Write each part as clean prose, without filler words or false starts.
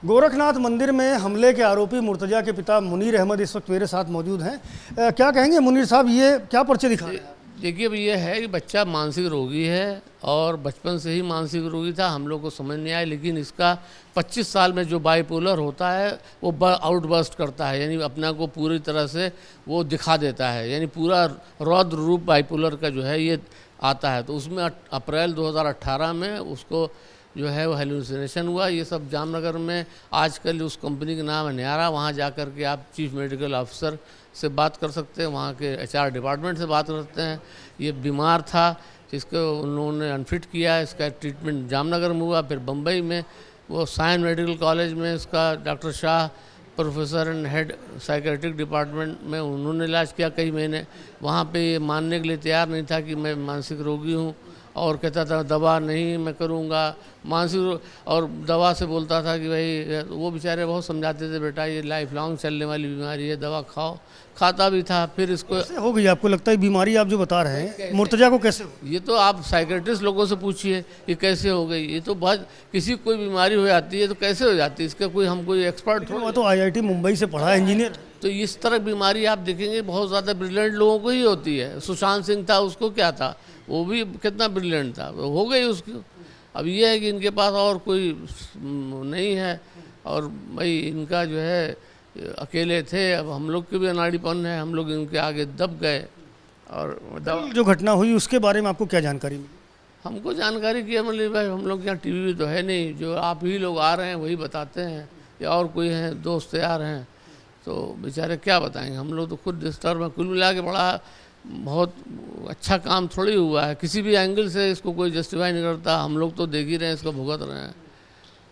गोरखनाथ मंदिर में हमले के आरोपी मुर्तजा के पिता मुनीर अहमद इस वक्त मेरे साथ मौजूद हैं। क्या कहेंगे मुनीर साहब, ये क्या पर्चे दिखा रहे हैं? देखिए, अब ये है कि बच्चा मानसिक रोगी है और बचपन से ही मानसिक रोगी था। हम लोग को समझ नहीं आया, लेकिन इसका 25 साल में जो बाइपोलर होता है वो आउटबर्स्ट करता है, यानी अपना को पूरी तरह से वो दिखा देता है, यानी पूरा रौद्र रूप बाइपोलर का जो है ये आता है। तो उसमें अप्रैल 2018 में उसको जो है वो हेलुसिनेशन हुआ। ये सब जामनगर में आजकल उस कंपनी का नाम है न्यारा, वहाँ जा कर के आप चीफ मेडिकल ऑफिसर से बात कर सकते हैं, वहाँ के HR डिपार्टमेंट से बात कर सकते हैं। ये बीमार था जिसको उन्होंने अनफिट किया, इसका ट्रीटमेंट जामनगर में हुआ, फिर बम्बई में वो साइन मेडिकल कॉलेज में इसका doctor Shah professor and head psychiatric department में उन्होंने इलाज किया कई महीने। वहाँ पे ये मानने के लिए तैयार नहीं था कि मैं मानसिक रोगी हूँ, और कहता था दवा नहीं मैं करूँगा मानसिक, और दवा से बोलता था कि भाई, वो बेचारे बहुत समझाते थे, बेटा ये लाइफ लॉन्ग चलने वाली बीमारी है, दवा खाओ। खाता भी था। फिर इसको कैसे हो गई आपको लगता है बीमारी, आप जो बता रहे हैं मुर्तजा को कैसे हो? ये तो आप साइकेट्रिस्ट लोगों से पूछिए कि कैसे हो गई। ये तो बहुत किसी कोई बीमारी हो जाती है तो कैसे हो जाती है, इसका कोई हम कोई एक्सपर्ट वो तो IIT मुंबई से पढ़ा है, इंजीनियर। तो इस तरह बीमारी आप देखेंगे बहुत ज़्यादा ब्रिलियंट लोगों को ही होती है। सुशांत सिंह था, उसको क्या था, वो भी कितना ब्रिलियंट था, हो गई उसकी। अब ये है कि इनके पास और कोई नहीं है, और भाई इनका जो है अकेले थे। अब हम लोग के भी अनाड़ीपन है, हम लोग इनके आगे दब गए। और जो घटना हुई उसके बारे में आपको क्या जानकारी मिली? हमको जानकारी की मतलब भाई, हम लोग यहाँ TV तो है नहीं, जो आप ही लोग आ रहे हैं वही बताते हैं, या और कोई हैं दोस्त यार हैं तो बेचारे क्या बताएंगे। हम लोग तो खुद डिस्टर्ब हैं। कुल मिला के बड़ा बहुत अच्छा काम थोड़ी हुआ है, किसी भी एंगल से इसको कोई जस्टिफाई नहीं करता। हम लोग तो देख ही रहे हैं, इसको भुगत रहे हैं।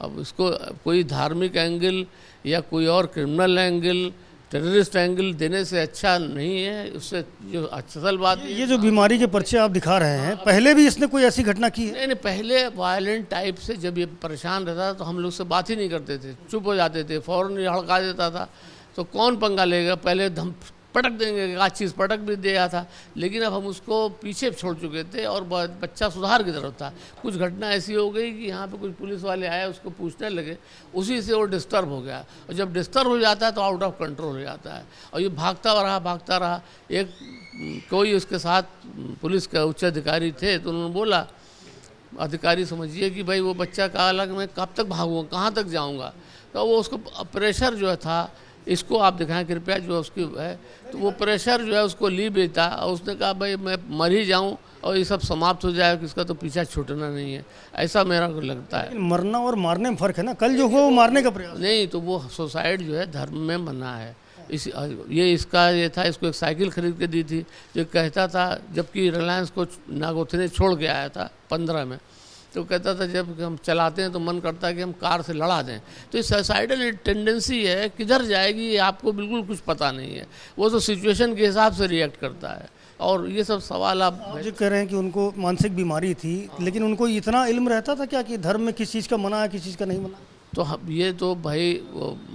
अब इसको कोई धार्मिक एंगल या कोई और क्रिमिनल एंगल, टेररिस्ट एंगल देने से अच्छा नहीं है। उससे जो असल बात ये जो बीमारी के पर्चे आप दिखा रहे हैं, पहले भी इसने कोई ऐसी घटना की है? नहीं, पहले वायलेंट टाइप से जब ये परेशान रहता था तो हम लोग से बात ही नहीं करते थे, चुप हो जाते थे, फ़ौरन हड़का देता था। तो कौन पंगा लेगा, पहले हम पटक देंगे, आज चीज़ पटक भी दिया था। लेकिन अब हम उसको पीछे छोड़ चुके थे और बच्चा सुधार की तरफ था। कुछ घटना ऐसी हो गई कि यहाँ पे कुछ पुलिस वाले आए, उसको पूछने लगे, उसी से वो डिस्टर्ब हो गया। और जब डिस्टर्ब हो जाता है तो आउट ऑफ कंट्रोल हो जाता है, और ये भागता रहा। एक कोई उसके साथ पुलिस का उच्च अधिकारी थे, तो उन्होंने बोला, अधिकारी समझिए कि भाई वो बच्चा कहा लग मैं कब तक भागूँगा, कहाँ तक जाऊँगा। तो वो उसको प्रेशर जो था, इसको आप दिखाएं कृपया, जो उसकी है, तो वो प्रेशर जो है उसको ली बेटा, और उसने कहा भाई मैं मर ही जाऊं और ये सब समाप्त हो जाए, इसका तो पीछा छूटना नहीं है, ऐसा मेरा को लगता है। मरना और मारने में फ़र्क है ना, कल जो हुआ वो मारने का प्रयास नहीं, तो वो सुसाइड जो है धर्म में मना है। इसका ये था, इसको एक साइकिल खरीद के दी थी, जो कहता था, जबकि रिलायंस को नागोथने छोड़ के आया था 15 में, तो कहता था जब हम चलाते हैं तो मन करता है कि हम कार से लड़ा दें। तो ये सुसाइडल टेंडेंसी है, किधर जाएगी ये आपको बिल्कुल कुछ पता नहीं है। वो तो सिचुएशन के हिसाब से रिएक्ट करता है। और ये सब सवाल आप जो कह रहे हैं कि उनको मानसिक बीमारी थी, लेकिन उनको इतना इल्म रहता था क्या कि धर्म में किस चीज़ का मना है, किस चीज़ का नहीं मना? तो ये तो भाई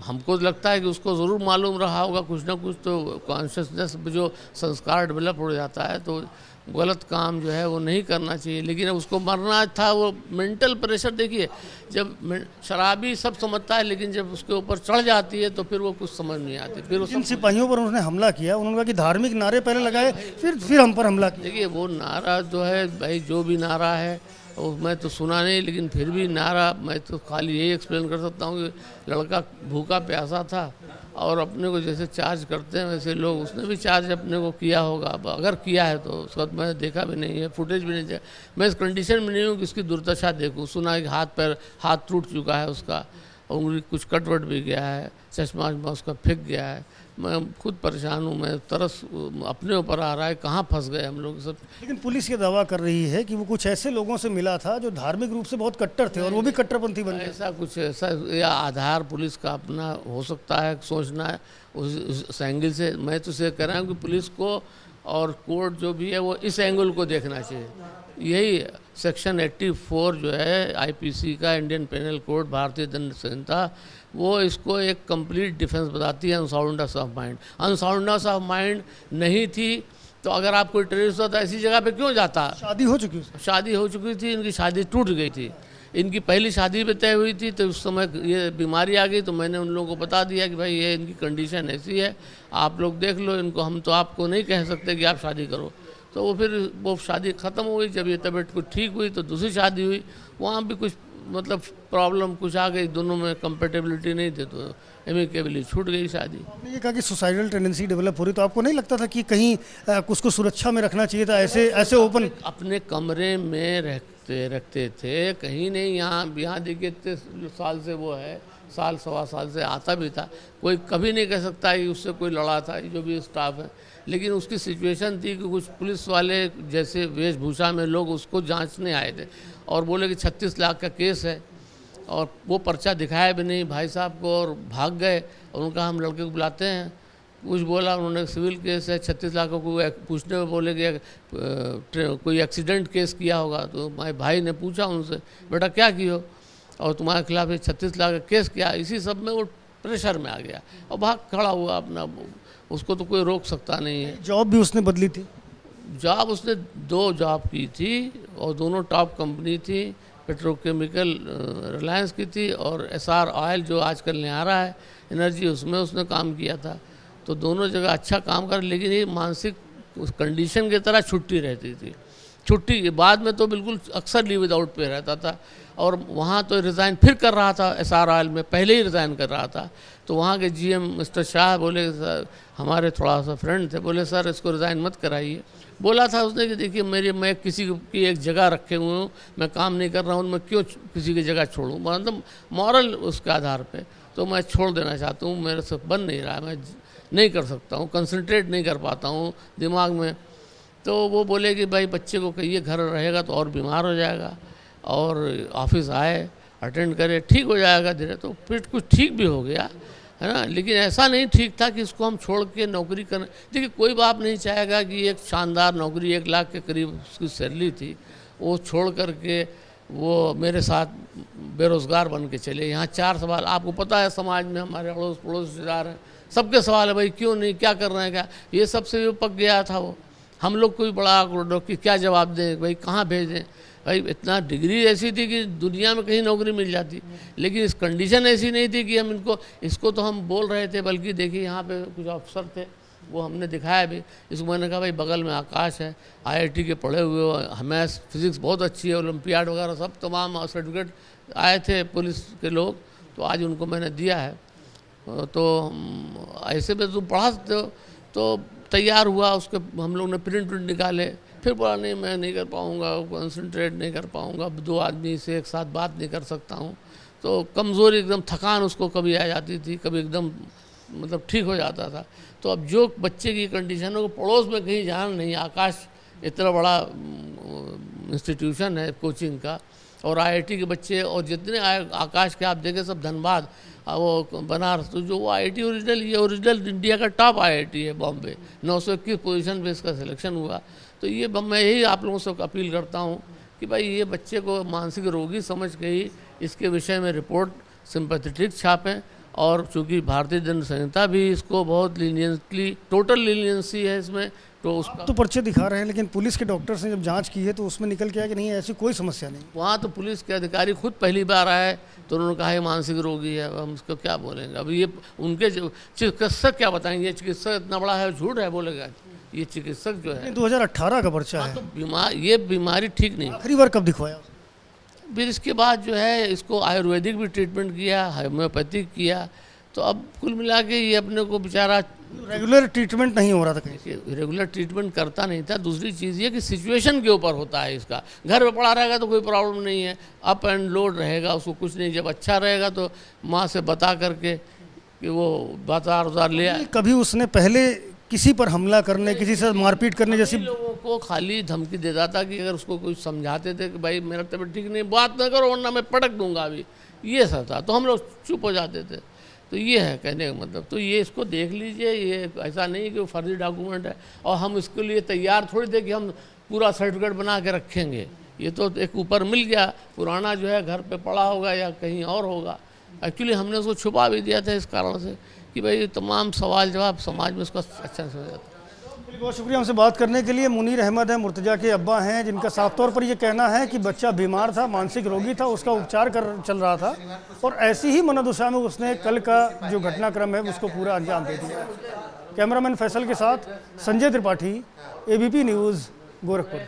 हमको लगता है कि उसको ज़रूर मालूम रहा होगा कुछ ना कुछ, तो कॉन्शियसनेस जो संस्कार डेवलप हो जाता है, तो गलत काम जो है वो नहीं करना चाहिए। लेकिन अब उसको मरना था, वो मेंटल प्रेशर देखिए, जब शराबी सब समझता है, लेकिन जब उसके ऊपर चढ़ जाती है तो फिर वो कुछ समझ नहीं आती। फिर जिन सिपाहियों पर उन्होंने हमला किया, उन्होंने कहा कि धार्मिक नारे पहले लगाए, फिर हम पर हमला किया। देखिए, वो नारा जो है भाई, जो भी नारा है और मैं तो सुना नहीं, लेकिन फिर भी नारा, मैं तो खाली यही एक्सप्लेन कर सकता हूँ कि लड़का भूखा प्यासा था, और अपने को जैसे चार्ज करते हैं वैसे लोग, उसने भी चार्ज अपने को किया होगा। अब अगर किया है तो उसका मैंने देखा भी नहीं है, फुटेज भी नहीं देखा। मैं इस कंडीशन में नहीं हूँ कि इसकी दुर्दशा देखूँ। सुना है कि हाथ टूट चुका है उसका, उंगली कुछ कटवट भी गया है, चश्मा उसका फेंक गया है। मैं खुद परेशान हूँ, मैं तरस अपने ऊपर आ रहा है, कहाँ फंस गए हम लोग सब। लेकिन पुलिस ये दावा कर रही है कि वो कुछ ऐसे लोगों से मिला था जो धार्मिक रूप से बहुत कट्टर थे, और वो भी कट्टरपंथी बन गए। ऐसा या आधार पुलिस का अपना हो सकता है सोचना है उस एंगल से। मैं तो ये कह रहा हूँ कि पुलिस को और कोर्ट जो भी है वो इस एंगल को देखना चाहिए। यही सेक्शन 84 जो है IPC का, इंडियन पेनल कोड, भारतीय दंड संहिता, वो इसको एक कंप्लीट डिफेंस बताती है unsoundness of mind. Unsoundness of mind नहीं थी तो अगर आप कोई टेररिस्ट होता ऐसी जगह पे क्यों जाता? शादी हो चुकी थी, इनकी शादी टूट गई थी। इनकी पहली शादी भी तय हुई थी, तो उस समय ये बीमारी आ गई, तो मैंने उन लोगों को बता दिया कि भाई ये इनकी कंडीशन ऐसी है, आप लोग देख लो इनको, हम तो आपको नहीं कह सकते कि आप शादी करो। तो वो फिर वो शादी ख़त्म हो गई। जब ये तबीयत कुछ ठीक हुई तो दूसरी शादी हुई, वहाँ भी कुछ मतलब प्रॉब्लम कुछ आ गई, दोनों में कंपेटेबिलिटी नहीं थी, तो एमिकेबली छूट गई शादी। आपने ये कहा कि सुसाइडल टेंडेंसी डेवलप हो रही, तो आपको नहीं लगता था कि कहीं उसको सुरक्षा में रखना चाहिए था, ऐसे ओपन? अपने कमरे में रखते थे, कहीं नहीं। यहाँ देखिए इतने साल से वो है, साल सवा साल से आता भी था, कोई कभी नहीं कह सकता कि उससे कोई लड़ा था, जो भी स्टाफ है। लेकिन उसकी सिचुएशन थी कि कुछ पुलिस वाले जैसे वेशभूषा में लोग उसको जांचने आए थे और बोले कि 36 लाख का केस है, और वो पर्चा दिखाया भी नहीं भाई साहब को, और भाग गए। और उनका हम लड़के को बुलाते हैं, कुछ बोला उन्होंने सिविल केस है 36 लाख को पूछने में बोले कि कोई एक्सीडेंट केस किया होगा। तो मेरे भाई ने पूछा उनसे, बेटा क्या किया और तुम्हारे खिलाफ ये 36 लाख का केस किया? इसी सब में वो प्रेशर में आ गया और भाग खड़ा हुआ अपना, उसको तो कोई रोक सकता नहीं है। जॉब भी उसने बदली थी? जॉब उसने 2 जॉब की थी और दोनों टॉप कंपनी थी, पेट्रोकेमिकल रिलायंस की थी और एसआर ऑयल जो आजकल निहारा है एनर्जी, उसमें उसने काम किया था। तो दोनों जगह अच्छा काम कर, लेकिन ये मानसिक उस कंडीशन की तरह छुट्टी रहती थी। छुट्टी के बाद में तो बिल्कुल अक्सर लीव विदाउट पे रहता था, और वहाँ तो रिज़ाइन फिर कर रहा था, एसआर ऑयल में पहले ही रिज़ाइन कर रहा था। तो वहाँ के जीएम मिस्टर शाह बोले, सर हमारे थोड़ा सा फ्रेंड थे, बोले सर इसको रिज़ाइन मत कराइए। बोला था उसने कि देखिए मैं किसी की एक जगह रखे हुए हूँ, मैं काम नहीं कर रहा हूँ, मैं क्यों किसी की जगह छोड़ूँ, मतलब मॉरल उसके आधार पे तो मैं छोड़ देना चाहता हूँ, मेरे से बन नहीं रहा है, मैं नहीं कर सकता हूँ, कंसंट्रेट नहीं कर पाता हूँ दिमाग में। तो वो बोले कि भाई बच्चे को कहिए घर रहेगा तो और बीमार हो जाएगा, और ऑफिस आए अटेंड करे, ठीक हो जाएगा धीरे। तो फिर कुछ ठीक भी हो गया है ना, लेकिन ऐसा नहीं ठीक था कि इसको हम छोड़ के नौकरी करने। देखिए कोई बाप नहीं चाहेगा कि एक शानदार नौकरी 1 लाख के करीब उसकी सैलरी थी, वो छोड़ करके वो मेरे साथ बेरोज़गार बन के चले। यहाँ 4 सवाल आपको पता है, समाज में हमारे अड़ोस पड़ोस रिश्तेदार हैं, सबके सवाल है भाई क्यों नहीं, क्या कर रहे हैं, क्या ये सबसे भी पक गया था वो। हम लोग कोई बड़ा कि क्या जवाब दें भाई, कहाँ भेजें भाई। इतना डिग्री ऐसी थी कि दुनिया में कहीं नौकरी मिल जाती, लेकिन इस कंडीशन ऐसी नहीं थी कि हम इसको तो हम बोल रहे थे, बल्कि देखिए यहाँ पे कुछ अफसर थे, वो हमने दिखाया भी। इसको मैंने कहा भाई बगल में आकाश है, आईआईटी के पढ़े हुए हो, हमें फिज़िक्स बहुत अच्छी है, ओलंपियाड वगैरह सब तमाम सर्टिफिकेट आए थे पुलिस के लोग, तो आज उनको मैंने दिया है। तो ऐसे में तुम पढ़ा सकते हो। तो तैयार हुआ, उसके हम लोग ने प्रिंट निकाले, फिर बोला नहीं मैं नहीं कर पाऊँगा, कंसंट्रेट नहीं कर पाऊँगा, 2 आदमी से एक साथ बात नहीं कर सकता हूँ। तो कमज़ोरी एकदम थकान उसको कभी आ जाती थी, कभी एकदम मतलब ठीक हो जाता था। तो अब जो बच्चे की कंडीशन है, वो पड़ोस में कहीं जाना नहीं। आकाश इतना बड़ा इंस्टीट्यूशन है कोचिंग का, और आईआईटी के बच्चे और जितने आकाश के आप देखें सब धनबाद, वो बनारस, तो जो वो आईआईटी ओरिजिनल, ये ओरिजिनल इंडिया का टॉप आईआईटी है बॉम्बे, 921 पोजीशन पे इसका सिलेक्शन हुआ। तो ये मैं यही आप लोगों से अपील करता हूँ कि भाई ये बच्चे को मानसिक रोगी समझ के ही इसके विषय में रिपोर्ट सिंपैथेटिक छापें। और चूँकि भारतीय दंड संहिता भी इसको बहुत लीनियंटली, टोटल लीनियंसी है इसमें, तो उसका तो पर्चे दिखा रहे हैं, लेकिन पुलिस के डॉक्टर्स ने जब जांच की है तो उसमें निकल के आया कि नहीं ऐसी कोई समस्या नहीं। वहाँ तो पुलिस के अधिकारी खुद पहली बार आए तो उन्होंने कहा ये मानसिक रोगी है, अब हम उसको क्या बोलेंगे। अब ये उनके चिकित्सक क्या बताएंगे, ये चिकित्सक इतना बड़ा है, झूठ है बोलेगा। ये चिकित्सक जो है 2018 का पर्चा है, तो ये बीमारी ठीक नहीं। आखिरी बार कब दिखवाया? फिर इसके बाद जो है इसको आयुर्वेदिक भी ट्रीटमेंट किया, होम्योपैथिक किया। तो अब कुल मिला के ये अपने को बेचारा रेगुलर ट्रीटमेंट नहीं हो रहा था कहीं? रेगुलर ट्रीटमेंट करता नहीं था। दूसरी चीज़ ये कि सिचुएशन के ऊपर होता है इसका, घर में पड़ा रहेगा तो कोई प्रॉब्लम नहीं है, अप एंड लोड रहेगा उसको कुछ नहीं। जब अच्छा रहेगा तो माँ से बता करके कि वो बाजार उजार ले आए। कभी उसने पहले किसी पर हमला करने, किसी से मारपीट करने जैसी? लोगों को खाली धमकी देता था कि अगर उसको कुछ समझाते थे कि भाई मेरा तबीयत ठीक नहीं, बात ना करो वरना मैं पटक दूंगा अभी, ये सब था। तो हम लोग चुप हो जाते थे। तो ये है कहने का मतलब। तो ये इसको देख लीजिए, ये ऐसा नहीं कि वो फर्जी डॉक्यूमेंट है और हम इसके लिए तैयार थोड़ी थे कि हम पूरा सर्टिफिकेट बना के रखेंगे। ये तो एक ऊपर मिल गया, पुराना जो है घर पे पड़ा होगा या कहीं और होगा। एक्चुअली हमने उसको छुपा भी दिया था इस कारण से कि भाई तमाम सवाल जवाब समाज में उसका अच्छा से हो जाता। बहुत शुक्रिया हमसे बात करने के लिए। मुनीर अहमद हैं, मुर्तजा के अब्बा हैं, जिनका साफ तौर पर ये कहना है कि बच्चा बीमार था, मानसिक रोगी था, उसका उपचार चल रहा था और ऐसी ही मनदशा में उसने कल का जो घटनाक्रम है उसको पूरा अंजाम दे दिया। कैमरामैन फैसल के साथ संजय त्रिपाठी, ABP न्यूज़, गोरखपुर।